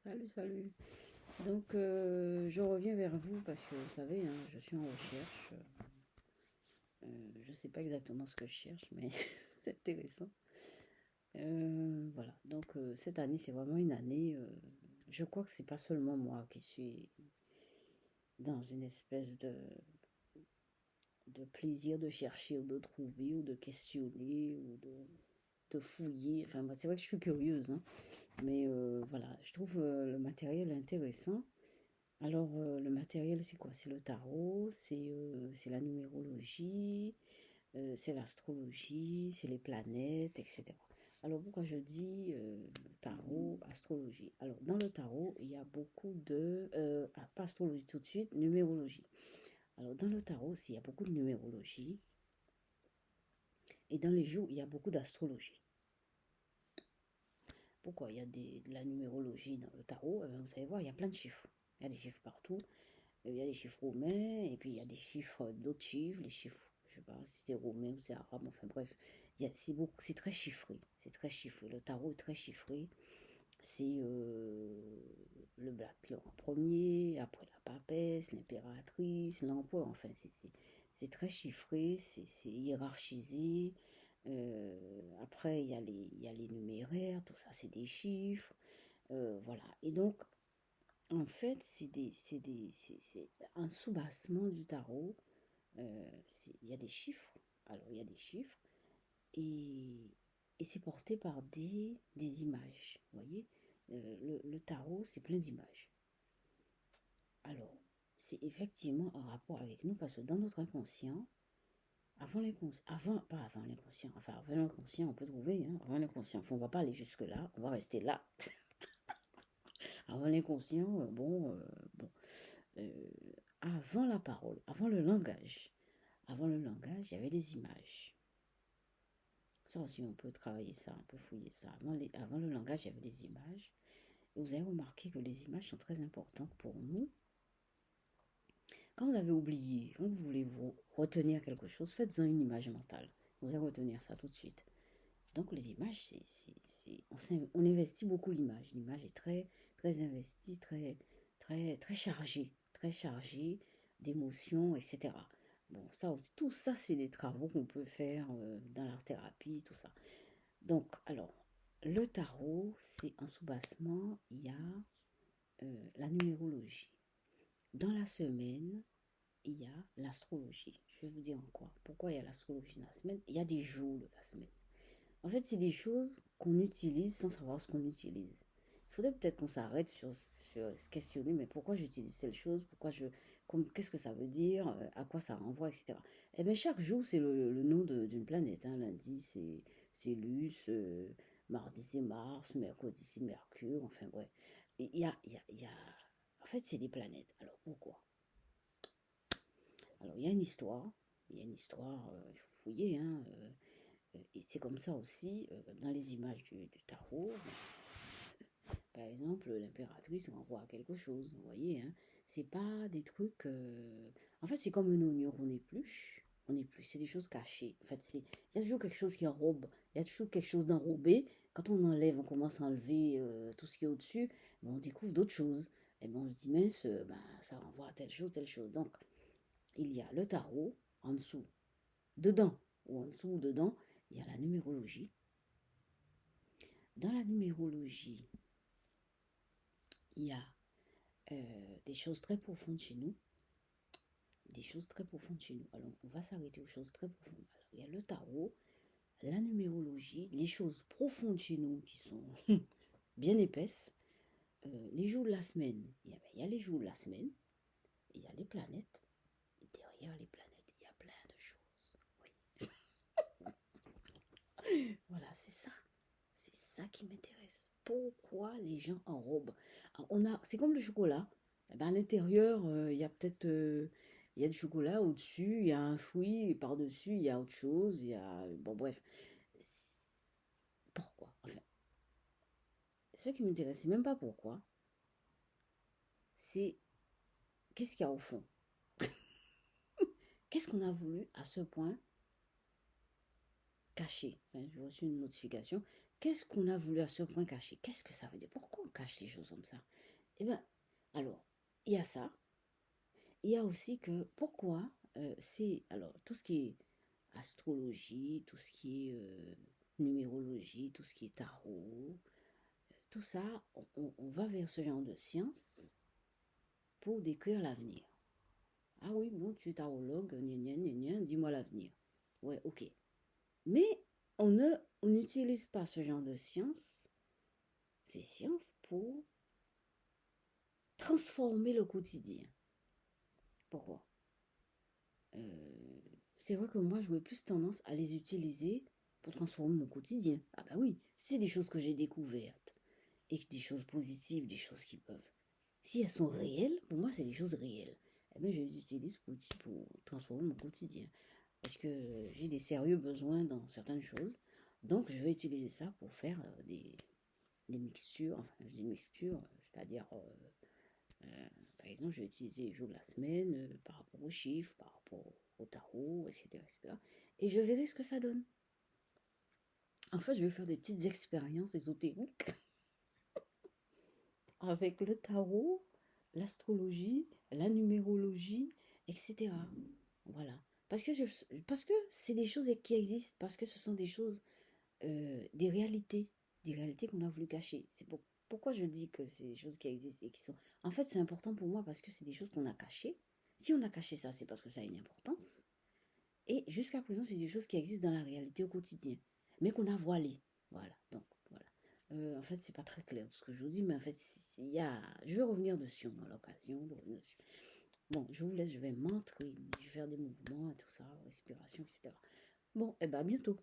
Salut, salut. Donc, je reviens vers vous parce que vous savez, hein, je suis en recherche. Je ne sais pas exactement ce que je cherche, mais c'est intéressant. Voilà. Donc, cette année, c'est vraiment une année. Je crois que c'est pas seulement moi qui suis dans une espèce de plaisir de chercher ou de trouver ou de questionner ou de fouiller. Enfin, moi, c'est vrai que je suis curieuse, hein, mais voilà, je trouve le matériel intéressant. Alors, le matériel, c'est quoi? C'est le tarot, c'est la numérologie, c'est l'astrologie, c'est les planètes, etc. Alors, pourquoi je dis tarot, astrologie? Alors, dans le tarot, il y a beaucoup pas astrologie tout de suite, numérologie. Alors, dans le tarot aussi, il y a beaucoup de numérologie. Et dans les jours, il y a beaucoup d'astrologie. Pourquoi? Il y a de la numérologie dans le tarot. Eh bien, vous allez voir, il y a plein de chiffres. Il y a des chiffres partout. Il y a des chiffres romains, et puis il y a des chiffres, d'autres chiffres, les chiffres, je sais pas si c'est romain ou c'est arabe, enfin bref, c'est très chiffré, c'est très chiffré, le tarot est très chiffré, c'est le Black Cloth en premier, après la papesse, l'impératrice, l'empereur, enfin c'est très chiffré, c'est hiérarchisé, après il y a les numéraires, tout ça c'est des chiffres, voilà, et donc en fait, c'est un soubassement du tarot. Il y a des chiffres. Alors, il y a des chiffres. Et, et c'est porté par des images. Vous voyez, le tarot, c'est plein d'images. Alors, c'est effectivement en rapport avec nous parce que dans notre inconscient, pas avant l'inconscient, enfin avant l'inconscient, on peut trouver, hein, avant l'inconscient, enfin, on va pas aller jusque-là, on va rester là. Avant l'inconscient, bon, euh, avant la parole, avant le langage, il y avait des images. Ça aussi, on peut travailler ça, on peut fouiller ça. Avant le langage, il y avait des images. Et vous avez remarqué que les images sont très importantes pour nous. Quand vous avez oublié, quand vous voulez vous retenir quelque chose, faites-en une image mentale. Vous allez retenir ça tout de suite. Donc les images, on investit beaucoup l'image. L'image est très, très investie, très chargée d'émotions, etc. Bon, ça, tout ça, c'est des travaux qu'on peut faire dans l'art thérapie, tout ça. Donc, alors, le tarot, c'est un soubassement, il y a la numérologie. Dans la semaine, il y a l'astrologie. Je vais vous dire en quoi. Pourquoi il y a l'astrologie dans la semaine? Il y a des jours de la semaine. En fait, c'est des choses qu'on utilise sans savoir ce qu'on utilise. Il faudrait peut-être qu'on s'arrête sur se questionner, mais pourquoi j'utilise telle chose, qu'est-ce que ça veut dire, à quoi ça renvoie, etc. Eh bien, chaque jour, c'est le nom d'une planète, hein. Lundi, c'est Luce, mardi, c'est Mars, mercredi, c'est Mercure, enfin, bref. Et en fait, c'est des planètes. Alors, pourquoi? Alors, il y a une histoire, il faut fouiller, hein. Et c'est comme ça aussi, dans les images du tarot, par exemple, l'impératrice renvoie à quelque chose, vous voyez, hein. C'est pas des trucs. En fait, c'est comme un oignon qu'on épluche. On épluche, c'est des choses cachées. En fait, il y a toujours quelque chose qui enrobe. Il y a toujours quelque chose d'enrobé. Quand on enlève, on commence à enlever tout ce qui est au-dessus, ben, on découvre d'autres choses. Et ben, on se dit, mince, ben, ça renvoie à telle chose, telle chose. Donc, il y a le tarot en dessous, dedans, ou en dessous ou dedans, il y a la numérologie. Dans la numérologie, il y a des choses très profondes chez nous. Des choses très profondes chez nous. Alors, on va s'arrêter aux choses très profondes. Alors, il y a le tarot, la numérologie, les choses profondes chez nous qui sont bien épaisses. Les jours de la semaine, il y a les jours de la semaine, il y a les planètes, et derrière les planètes, il y a plein de choses. Oui. Voilà, c'est ça. C'est ça qui m'intéresse. Pourquoi les gens enrobent? C'est comme le chocolat. Eh ben, à l'intérieur, il y a peut-être il y a du chocolat au-dessus, il y a un fruit, et par-dessus, il y a autre chose. Il y a, bon, bref. Pourquoi? Enfin, ce qui m'intéresse, c'est même pas pourquoi. C'est qu'est-ce qu'il y a au fond? Qu'est-ce qu'on a voulu à ce point cacher? Enfin, j'ai reçu une notification. qu'est-ce qu'on a voulu à ce point cacher? Qu'est-ce que ça veut dire? Pourquoi on cache les choses comme ça? Eh bien, alors, il y a ça. Il y a aussi que pourquoi alors tout ce qui est astrologie, tout ce qui est numérologie, tout ce qui est tarot, tout ça, on va vers ce genre de science pour décrire l'avenir. Ah oui, bon, tu es tarologue, dis-moi l'avenir. Ouais, ok. Mais on n'utilise pas ce genre de science, ces sciences, pour transformer le quotidien. Pourquoi? C'est vrai que moi, j'aurais plus tendance à les utiliser pour transformer mon quotidien. Ah bah oui, c'est des choses que j'ai découvertes et des choses positives, des choses qui peuvent. Si elles sont réelles, pour moi, c'est des choses réelles. Eh bien, je les utilise pour transformer mon quotidien. Parce que j'ai des sérieux besoins dans certaines choses. Donc, je vais utiliser ça pour faire des mixtures, enfin, des mixtures, c'est-à-dire par exemple, je vais utiliser les jours de la semaine par rapport aux chiffres, par rapport au tarot, etc., etc. Et je verrai ce que ça donne. En fait, je vais faire des petites expériences ésotériques avec le tarot, l'astrologie, la numérologie, etc. Voilà. Parce que c'est des choses qui existent, parce que ce sont des choses, des réalités qu'on a voulu cacher. Pourquoi je dis que c'est des choses qui existent et qui sont... En fait, c'est important pour moi parce que c'est des choses qu'on a cachées. Si on a caché ça, c'est parce que ça a une importance. Et jusqu'à présent, c'est des choses qui existent dans la réalité au quotidien, mais qu'on a voilées. Voilà, donc voilà. En fait, c'est pas très clair tout ce que je vous dis, mais en fait, je vais revenir dessus, on a l'occasion de revenir dessus. Bon, je vous laisse, je vais m'entraîner, je vais faire des mouvements et tout ça, respiration, etc. Bon, et bien à bientôt.